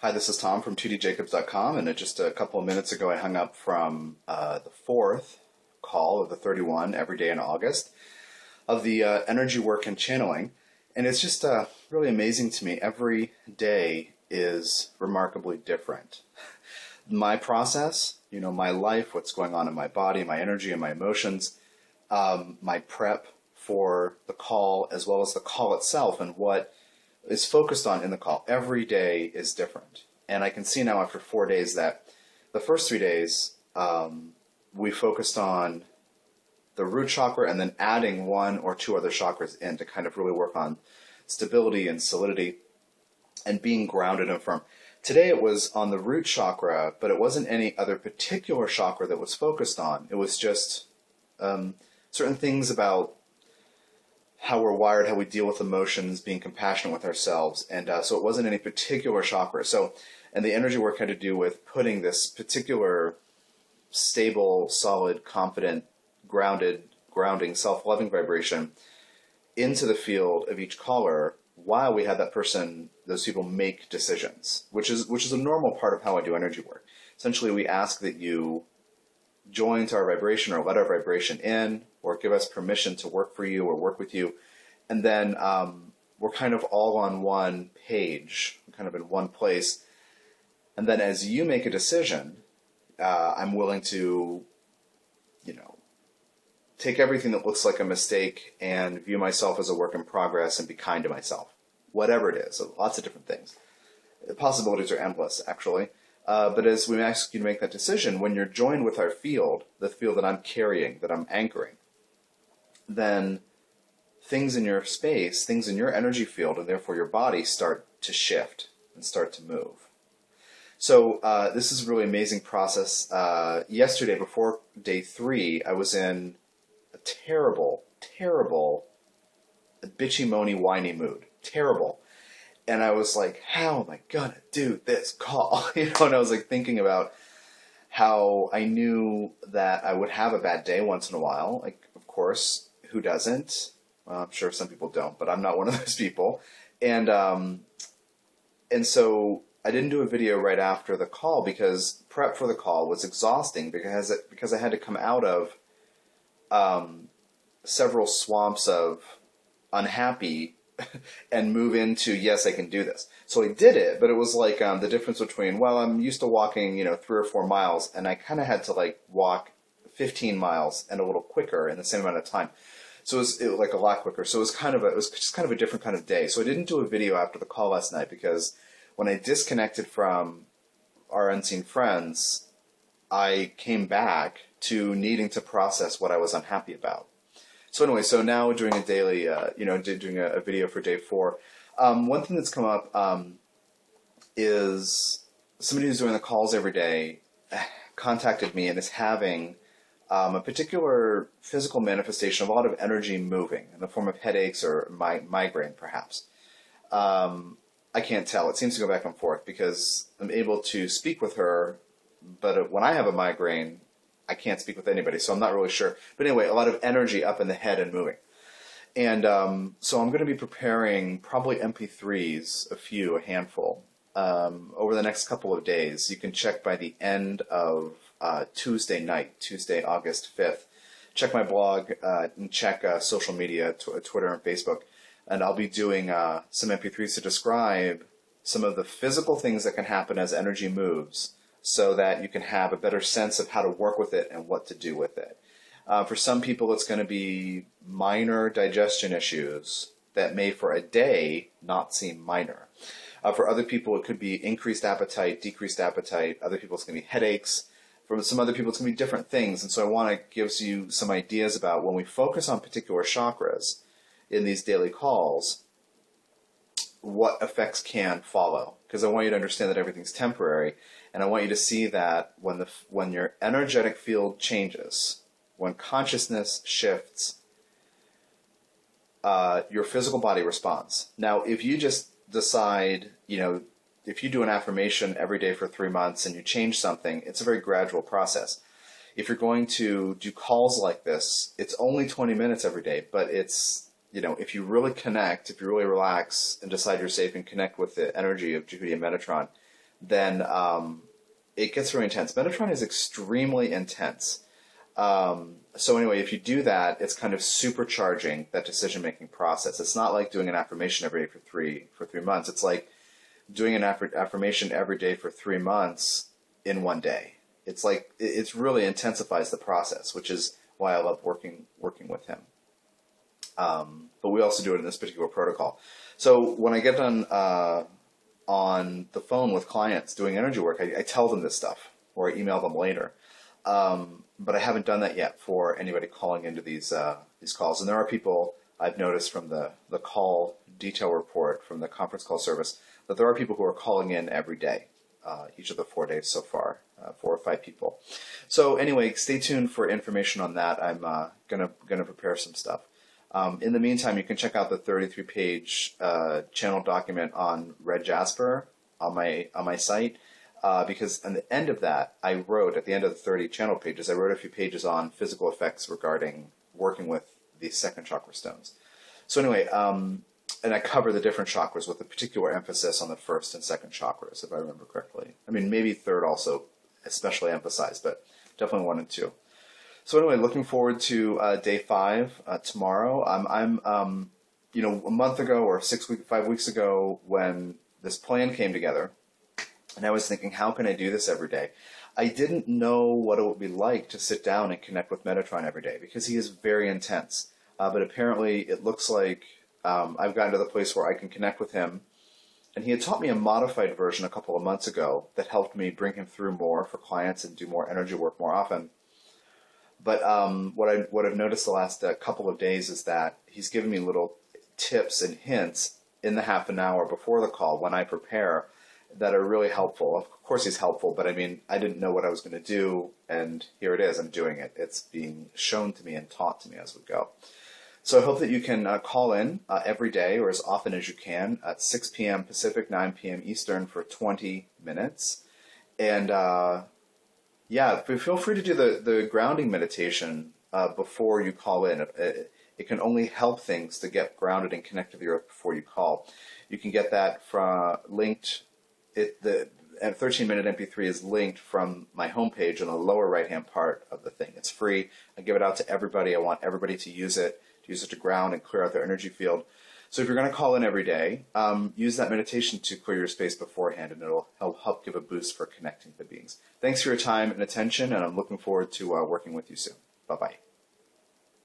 Hi, this is Tom from 2djacobs.com, and just a couple of minutes ago I hung up from the fourth call of the 31 every day in August of the energy work and channeling, and it's just really amazing to me. Every day is remarkably different. My process, my life, what's going on in my body, my energy and my emotions, my prep for the call as well as the call itself and what is focused on in the call. Every day is different. And I can see now after 4 days that the first 3 days we focused on the root chakra and then adding one or two other chakras in to kind of really work on stability and solidity and being grounded and firm. Today it was on the root chakra, but it wasn't any other particular chakra that was focused on. It was just certain things about how we're wired, how we deal with emotions, being compassionate with ourselves. And so it wasn't any particular chakra. And the energy work had to do with putting this particular stable, solid, confident, grounding, self-loving vibration into the field of each caller while we had those people make decisions, which is a normal part of how I do energy work. Essentially, we ask that you join to our vibration or let our vibration in or give us permission to work for you or work with you. And then we're kind of all on one page, kind of in one place. And then as you make a decision, I'm willing to, take everything that looks like a mistake and view myself as a work in progress and be kind to myself. Whatever it is, so lots of different things. The possibilities are endless, actually. But as we ask you to make that decision, when you're joined with our field, the field that I'm carrying, that I'm anchoring, then things in your space, things in your energy field, and therefore your body start to shift and start to move. So this is a really amazing process. Yesterday, before day 3, I was in a terrible, bitchy, moany, whiny mood. Terrible. And I was like, how am I going to do this call? And I was like thinking about how I knew that I would have a bad day once in a while. Like, of course, who doesn't? Well, I'm sure some people don't, but I'm not one of those people. And so I didn't do a video right after the call because prep for the call was exhausting because I had to come out of several swamps of unhappy and move into, yes, I can do this. So I did it, but it was like the difference between, well, I'm used to walking, 3 or 4 miles, and I kind of had to walk 15 miles and a little quicker in the same amount of time. So it was like a lot quicker. So it was just kind of a different kind of day. So I didn't do a video after the call last night because when I disconnected from our unseen friends, I came back to needing to process what I was unhappy about. So anyway, so now doing a daily, doing a video for day 4. One thing that's come up is somebody who's doing the calls every day contacted me and is having a particular physical manifestation of a lot of energy moving in the form of headaches or migraine, perhaps. I can't tell. It seems to go back and forth because I'm able to speak with her, but when I have a migraine, I can't speak with anybody, so I'm not really sure. But anyway, a lot of energy up in the head and moving. And so I'm going to be preparing probably MP3s, a handful, over the next couple of days. You can check by the end of Tuesday night, Tuesday, August 5th. Check my blog and check social media, Twitter and Facebook. And I'll be doing some MP3s to describe some of the physical things that can happen as energy moves, so that you can have a better sense of how to work with it and what to do with it. For some people, it's going to be minor digestion issues that may, for a day, not seem minor. For other people, it could be increased appetite, decreased appetite. Other people, it's going to be headaches. For some other people, it's going to be different things. And so I want to give you some ideas about when we focus on particular chakras in these daily calls, what effects can follow. Because I want you to understand that everything's temporary. And I want you to see that when your energetic field changes, when consciousness shifts, your physical body responds. Now, if you just decide, if you do an affirmation every day for 3 months and you change something, it's a very gradual process. If you're going to do calls like this, it's only 20 minutes every day, but it's, if you really connect, if you really relax and decide you're safe and connect with the energy of Jehudi and Metatron, then it gets very intense. Metatron is extremely intense. So anyway, if you do that, it's kind of supercharging that decision-making process. It's not like doing an affirmation every day for three months. It's like doing an affirmation every day for 3 months in one day. It's like it really intensifies the process, which is why I love working with him. But we also do it in this particular protocol. So when I get done on the phone with clients doing energy work, I tell them this stuff, or I email them later. But I haven't done that yet for anybody calling into these calls. And there are people I've noticed from the call detail report from the conference call service that there are people who are calling in every day, each of the 4 days so far, 4 or 5 people. So anyway, stay tuned for information on that. I'm gonna prepare some stuff. In the meantime, you can check out the 33-page channel document on Red Jasper on my site. Because at the end of that, at the end of the 30 channel pages, I wrote a few pages on physical effects regarding working with the second chakra stones. So anyway, and I cover the different chakras with a particular emphasis on the first and second chakras, if I remember correctly. I mean, maybe third also especially emphasized, but definitely 1 and 2. So anyway, looking forward to day 5 tomorrow. I'm a month ago or 5 weeks ago when this plan came together, and I was thinking, how can I do this every day? I didn't know what it would be like to sit down and connect with Metatron every day because he is very intense. But apparently it looks like I've gotten to the place where I can connect with him. And he had taught me a modified version a couple of months ago that helped me bring him through more for clients and do more energy work more often. But what I've noticed the last couple of days is that he's given me little tips and hints in the half an hour before the call when I prepare that are really helpful. Of course he's helpful, but I mean, I didn't know what I was going to do, and here it is. I'm doing it. It's being shown to me and taught to me as we go. So I hope that you can call in every day or as often as you can at 6 p.m. Pacific, 9 p.m. Eastern for 20 minutes. And yeah, feel free to do the grounding meditation before you call in. It can only help things to get grounded and connected to the earth before you call. You can get that from linked. The 13-minute MP3 is linked from my homepage on the lower right-hand part of the thing. It's free. I give it out to everybody. I want everybody to use it to ground and clear out their energy field. So if you're going to call in every day, use that meditation to clear your space beforehand, and it'll help give a boost for connecting to the beings. Thanks for your time and attention, and I'm looking forward to working with you soon. Bye-bye.